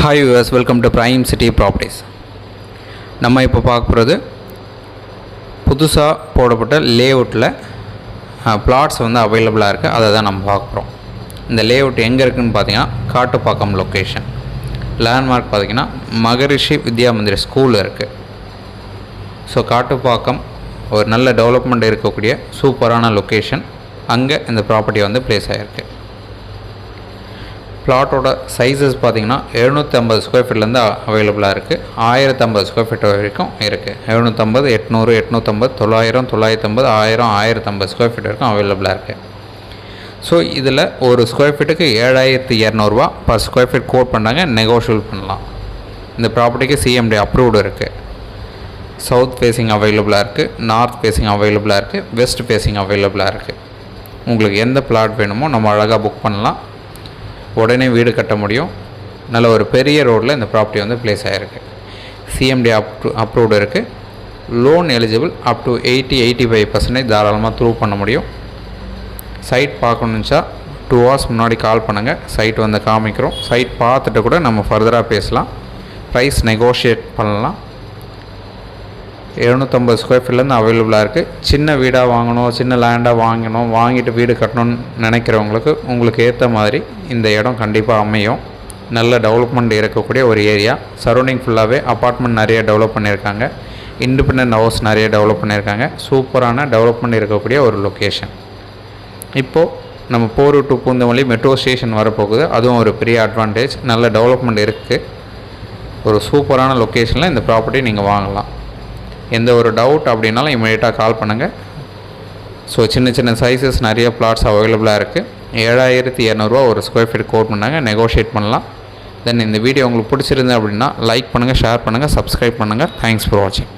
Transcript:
Hi US, welcome to prime city properties. நம்ம இப்போ பார்க்க போகிறது புதுசாக போடப்பட்ட லேஅவுட்டில் பிளாட்ஸ் வந்து அவைலபிளாக இருக்குது. அதை தான் நம்ம பார்க்க போகிறோம். இந்த லேஅவுட் எங்கே இருக்குதுன்னு பார்த்தீங்கன்னா காட்டுப்பாக்கம் லொக்கேஷன். லேண்ட்மார்க் பார்த்திங்கன்னா மகரிஷி வித்யா மந்திர் ஸ்கூல் இருக்குது. ஸோ காட்டுப்பாக்கம் ஒரு நல்ல டெவலப்மெண்ட் இருக்கக்கூடிய சூப்பரான லொக்கேஷன். அங்கே இந்த ப்ராப்பர்ட்டி வந்து பிளேஸ் ஆகிருக்கு. பிளாட்டோட சைஸஸ் பார்த்திங்கன்னா 750 ஸ்கொயர் ஃபீட்லேருந்து அவைலபிளாக இருக்குது. 1050 ஸ்கொயர் ஃபீட் வரைக்கும் இருக்குது. 750, 800, 850, 900, 950, 1000, 1050 ஸ்கொயர் ஃபீட் வரைக்கும் அவைலபிளாக இருக்குது. ஸோ இதில் ஒரு ஸ்கொயர் ஃபீட்டுக்கு 7200 பர் ஸ்கொயர் ஃபீட் கோட் பண்ணாங்க. நெகோஷியபிள் பண்ணலாம். இந்த ப்ராப்பர்ட்டிக்கு சிஎம்டி அப்ரூவ்டு இருக்குது. சவுத் ஃபேஸிங் அவைலபிளாக இருக்குது, நார்த் ஃபேஸிங் அவைலபிளாக இருக்குது, வெஸ்ட் ஃபேஸிங் அவைலபிளாக இருக்குது. உங்களுக்கு எந்த பிளாட் வேணுமோ நம்ம அழகாக புக் பண்ணலாம். உடனே வீடு கட்ட முடியும். நல்ல ஒரு பெரிய ரோடில் இந்த ப்ராப்பர்ட்டி வந்து பிளேஸ் ஆகிருக்கு. சிஎம்டி அப்ரூவ்டு இருக்குது. லோன் எலிஜிபிள் அப் டு 80-85% தாராளமாக த்ரூ பண்ண முடியும். சைட் பார்க்கணுச்சா 2 hours முன்னாடி கால் பண்ணுங்கள். சைட் வந்து காமிக்கிறோம். சைட் பார்த்துட்டு கூட நம்ம ஃபர்தராக பேசலாம். ப்ரைஸ் நெகோஷியேட் பண்ணலாம். 750 ஸ்கொயர் ஃபீட்லேருந்து அவைலபிளாக இருக்குது. சின்ன வீடாக வாங்கணும், சின்ன லேண்டாக வாங்கணும், வாங்கிட்டு வீடு கட்டணும்னு நினைக்கிறவங்களுக்கு உங்களுக்கு ஏற்ற மாதிரி இந்த இடம் கண்டிப்பாக அமையும். நல்ல டெவலப்மெண்ட் இருக்கக்கூடிய ஒரு ஏரியா. சரௌண்டிங் ஃபுல்லாகவே அப்பார்ட்மெண்ட் நிறைய டெவலப் பண்ணியிருக்காங்க. இண்டிபெண்டன்ட் ஹவுஸ் நிறைய டெவலப் பண்ணியிருக்காங்க. சூப்பரான டெவலப்மெண்ட் இருக்கக்கூடிய ஒரு லொக்கேஷன். இப்போது நம்ம Porur to Poonamallee metro station வரப்போகுது. அதுவும் ஒரு பெரிய அட்வான்டேஜ். நல்ல டெவலப்மெண்ட் இருக்குது. ஒரு சூப்பரான லொக்கேஷனில் இந்த ப்ராப்பர்ட்டி நீங்கள் வாங்கலாம். எந்த ஒரு டவுட் அப்படின்னாலும் இமீடியட்டாக கால் பண்ணுங்கள். ஸோ சின்ன சைஸஸ் நிறைய பிளாட்ஸ் அவைலபிளாக இருக்குது. 7200 ஒரு ஸ்கொயர் ஃபீட் கோட் பண்ணாங்க. நெகோஷியேட் பண்ணலாம். தென் இந்த வீடியோ உங்களுக்கு பிடிச்சிருந்து அப்படின்னா லைக் பண்ணுங்கள், ஷேர் பண்ணுங்கள், சப்ஸ்கிரைப் பண்ணுங்கள். தேங்க்ஸ் ஃபார் வாட்சிங்.